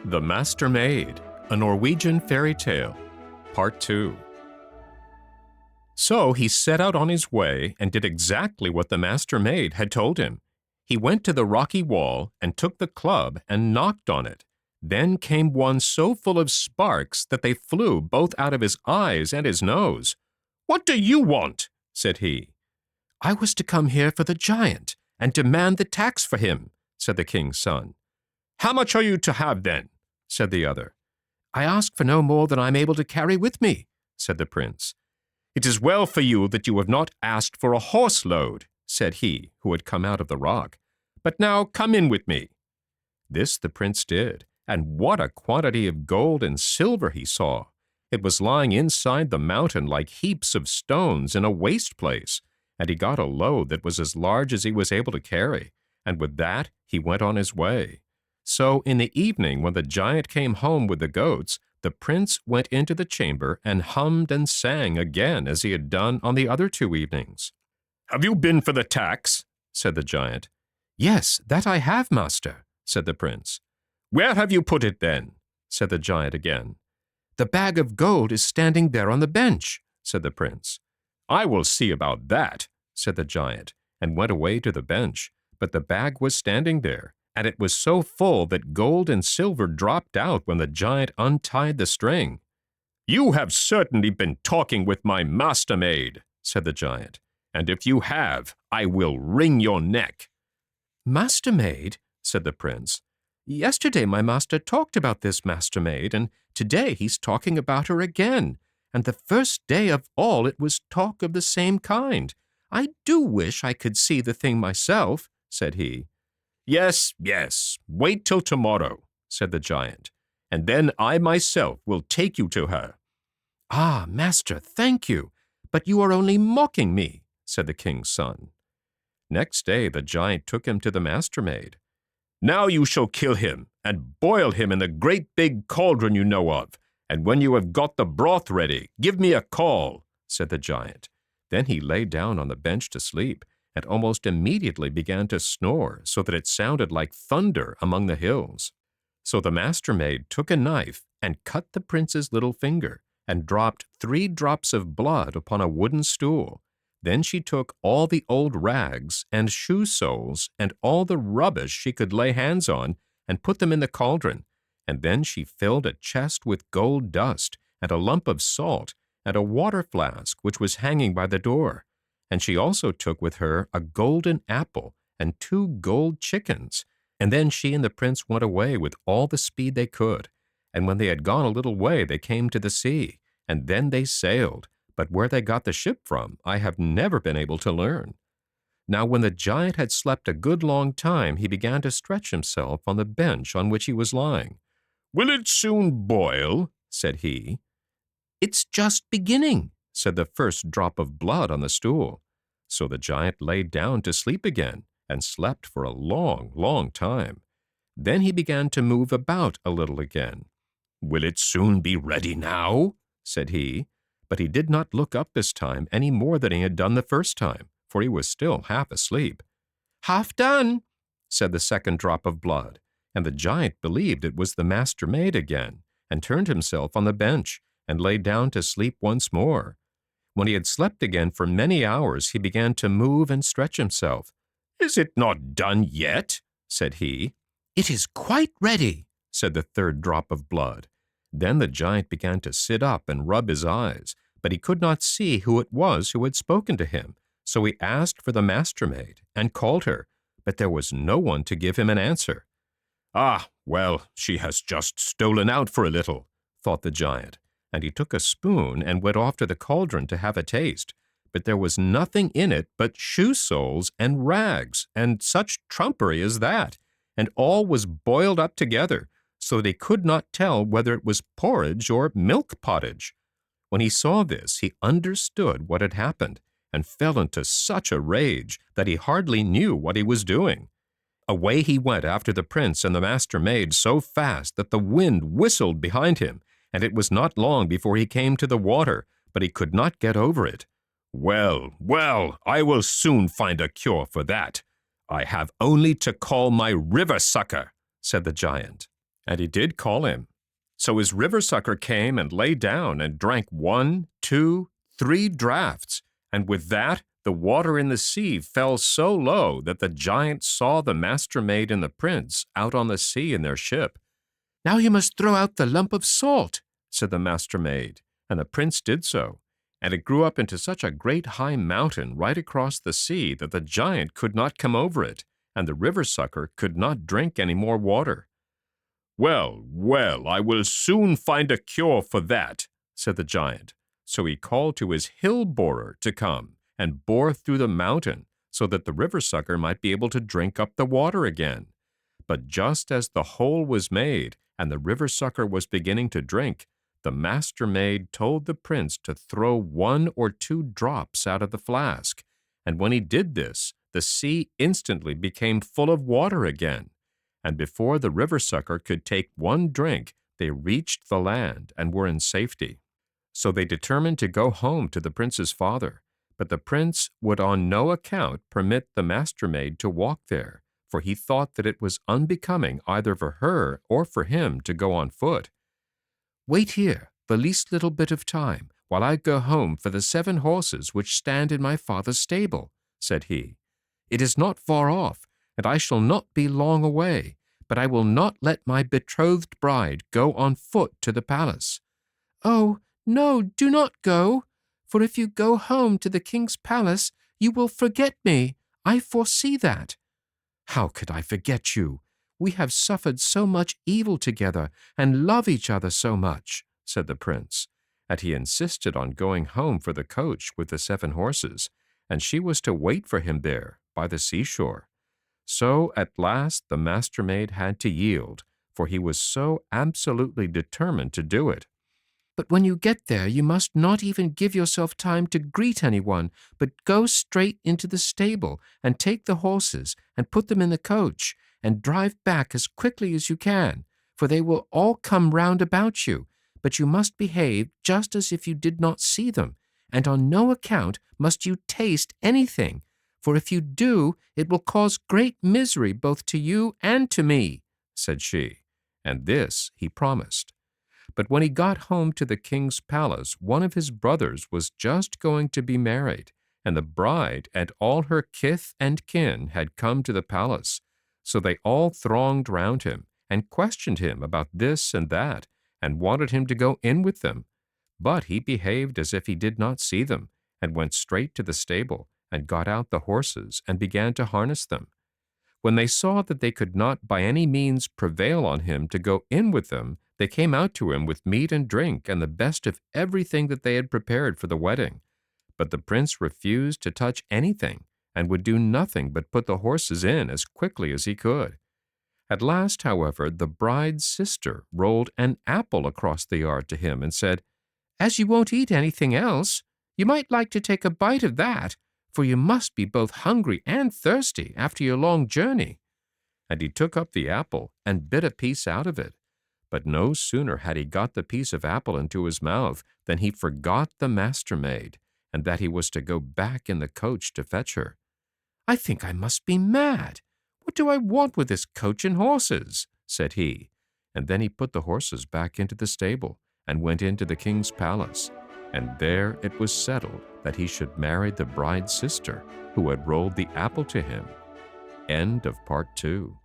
The Master Maid, a Norwegian fairy tale, Part 2. So he set out on his way and did exactly what the Master Maid had told him. He went to the rocky wall and took the club and knocked on it. Then came one so full of sparks that they flew both out of his eyes and his nose. "What do you want?" said he. "I was to come here for the giant and demand the tax for him," said the king's son. "How much are you to have then?" said the other. "I ask for no more than I am able to carry with me," said the prince. "It is well for you that you have not asked for a horse load," said he who had come out of the rock. "But now come in with me." This the prince did, and what a quantity of gold and silver he saw! It was lying inside the mountain like heaps of stones in a waste place, and he got a load that was as large as he was able to carry, and with that he went on his way. So in the evening, when the giant came home with the goats, the prince went into the chamber and hummed and sang again as he had done on the other 2 evenings. "Have you been for the tax?" said the giant. "Yes, that I have, master," said the prince. "Where have you put it then?" said the giant again. "The bag of gold is standing there on the bench," said the prince. "I will see about that," said the giant, and went away to the bench, but the bag was standing there, and it was so full that gold and silver dropped out when the giant untied the string. "You have certainly been talking with my master maid," said the giant, "and if you have, I will wring your neck." "Master maid?" said the prince. "Yesterday my master talked about this master maid, and today he's talking about her again, and the first day of all it was talk of the same kind. I do wish I could see the thing myself," said he. "Yes, yes, wait till tomorrow," said the giant, "and then I myself will take you to her." "Ah, master, thank you, but you are only mocking me," said the king's son. Next day the giant took him to the master maid. "Now you shall kill him, and boil him in the great big cauldron you know of, and when you have got the broth ready, give me a call," said the giant. Then he lay down on the bench to sleep, and almost immediately began to snore so that it sounded like thunder among the hills. So the master maid took a knife and cut the prince's little finger, and dropped 3 drops of blood upon a wooden stool. Then she took all the old rags and shoe soles and all the rubbish she could lay hands on and put them in the cauldron, and then she filled a chest with gold dust and a lump of salt and a water flask which was hanging by the door. And she also took with her a golden apple and 2 gold chickens. And then she and the prince went away with all the speed they could. And when they had gone a little way, they came to the sea, and then they sailed. But where they got the ship from, I have never been able to learn. Now when the giant had slept a good long time, he began to stretch himself on the bench on which he was lying. "Will it soon boil?" said he. "It's just beginning," said the first drop of blood on the stool. So the giant lay down to sleep again, and slept for a long, long time. Then he began to move about a little again. "Will it soon be ready now?" said he. But he did not look up this time any more than he had done the first time, for he was still half asleep. "Half done," said the second drop of blood, and the giant believed it was the master maid again, and turned himself on the bench, and lay down to sleep once more. When he had slept again for many hours, he began to move and stretch himself. "Is it not done yet?" said he. "It is quite ready," said the third drop of blood. Then the giant began to sit up and rub his eyes, but he could not see who it was who had spoken to him. So he asked for the master maid and called her, but there was no one to give him an answer. "Ah, well, she has just stolen out for a little," thought the giant, and he took a spoon and went off to the cauldron to have a taste. But there was nothing in it but shoe soles and rags, and such trumpery as that, and all was boiled up together, so that he could not tell whether it was porridge or milk pottage. When he saw this, he understood what had happened, and fell into such a rage that he hardly knew what he was doing. Away he went after the prince and the master maid so fast that the wind whistled behind him, and it was not long before he came to the water, but he could not get over it. "Well, well, I will soon find a cure for that. "I have only to call my river sucker," said the giant. And he did call him. So his river sucker came and lay down and drank 1, 2, 3 draughts, and with that the water in the sea fell so low that the giant saw the Master Maid and the prince out on the sea in their ship. "Now you must throw out the lump of salt," said the Master Maid, and the prince did so, and it grew up into such a great high mountain right across the sea that the giant could not come over it, and the river sucker could not drink any more water. "Well, well, I will soon find a cure for that," said the giant. So he called to his hill borer to come and bore through the mountain so that the river sucker might be able to drink up the water again. But just as the hole was made and the river sucker was beginning to drink, the Master Maid told the prince to throw 1 or 2 drops out of the flask, and when he did this, the sea instantly became full of water again. And before the river sucker could take 1 drink, they reached the land and were in safety. So they determined to go home to the prince's father, but the prince would on no account permit the Master Maid to walk there, for he thought that it was unbecoming either for her or for him to go on foot. "Wait here the least little bit of time, while I go home for the 7 horses which stand in my father's stable," said he. "It is not far off, and I shall not be long away, but I will not let my betrothed bride go on foot to the palace." "Oh, no, do not go, for if you go home to the king's palace, you will forget me. I foresee that." "How could I forget you? We have suffered so much evil together and love each other so much," said the prince, and he insisted on going home for the coach with the 7 horses, and she was to wait for him there by the seashore. So at last the Master Maid had to yield, for he was so absolutely determined to do it. "But when you get there, you must not even give yourself time to greet anyone, but go straight into the stable and take the horses and put them in the coach and drive back as quickly as you can, for they will all come round about you, but you must behave just as if you did not see them, and on no account must you taste anything, for if you do, it will cause great misery both to you and to me," said she, and this he promised. But when he got home to the king's palace, one of his brothers was just going to be married, and the bride and all her kith and kin had come to the palace. So they all thronged round him and questioned him about this and that, and wanted him to go in with them. But he behaved as if he did not see them, and went straight to the stable, and got out the horses and began to harness them. When they saw that they could not by any means prevail on him to go in with them, they came out to him with meat and drink and the best of everything that they had prepared for the wedding. But the prince refused to touch anything, and would do nothing but put the horses in as quickly as he could. At last, however, the bride's sister rolled an apple across the yard to him and said, "As you won't eat anything else, you might like to take a bite of that, for you must be both hungry and thirsty after your long journey." And he took up the apple and bit a piece out of it. But no sooner had he got the piece of apple into his mouth than he forgot the Master Maid, and that he was to go back in the coach to fetch her. "I think I must be mad. What do I want with this coach and horses?" said he, and then he put the horses back into the stable and went into the king's palace, and there it was settled that he should marry the bride's sister, who had rolled the apple to him. End of Part 2.